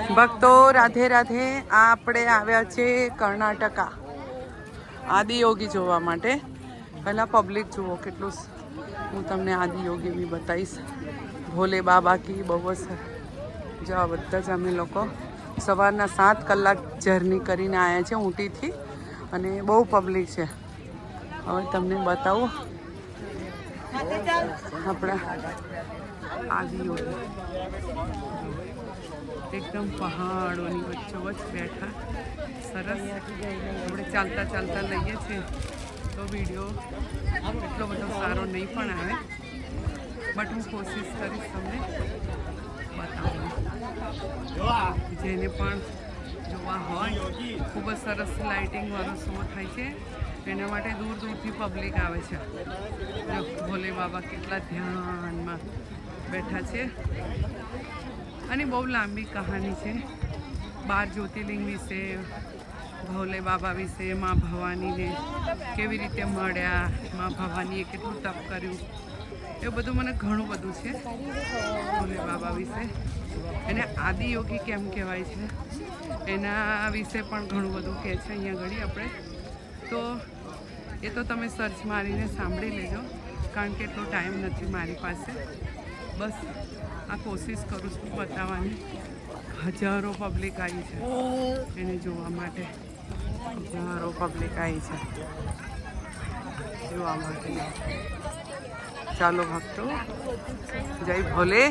ભક્તો રાધે રાધે. આપણે આવ્યા છે કર્ણાટકા આદિયોગી જોવા માટે. પહેલાં પબ્લિક જુઓ કેટલું. હું તમને આદિયોગી બી બતાવીશ. ભોલે બાબા કી બહુ જો આ બધા જ અમે લોકો સવારના 7 કલાક જર્ની કરીને આવ્યા છે ઊંટીથી અને બહુ પબ્લિક છે. હવે તમને બતાવું આપણા આદિયોગી એકદમ પહાડોની વચ્ચોવચ્ચ બેઠા સરસ. આપણે ચાલતા ચાલતા લઈએ છીએ તો વિડીયો એટલો બધો સારો નહીં પણ આવે, બટ હું કોશિશ કરીશ તમને બતાવવાની. જેને પણ જોવા હોય ખૂબ જ સરસ લાઇટિંગવાળો શો થાય છે એના માટે દૂર દૂરથી પબ્લિક આવે છે. ભોલે બાબા કેટલા ધ્યાનમાં બેઠા છે અને બહુ લાંબી કહાની છે. 12 જ્યોતિર્લિંગ વિશે, ભોલે બાબા વિશે, મા ભવાનીને કેવી રીતે મળ્યા, મા ભવાનીએ કેટલું તપ કર્યું, એવું બધું મને ઘણું બધું છે ભોલે બાબા વિશે. એને આદિયોગી કેમ કહેવાય છે એના વિશે પણ ઘણું બધું કહે છે અહીંયા ઘડી. આપણે તો એ તો તમે સર્ચ મારીને સાંભળી લેજો, કારણ કે એટલો ટાઈમ નથી મારી પાસે. બસ આ કોશિશ કરું છું બતાવવાની. હજારો પબ્લિક આવી છે એને જોવા માટે. હજારો પબ્લિક આવી છે જોવા માટે. ચાલો ભક્તો, જય ભોલે.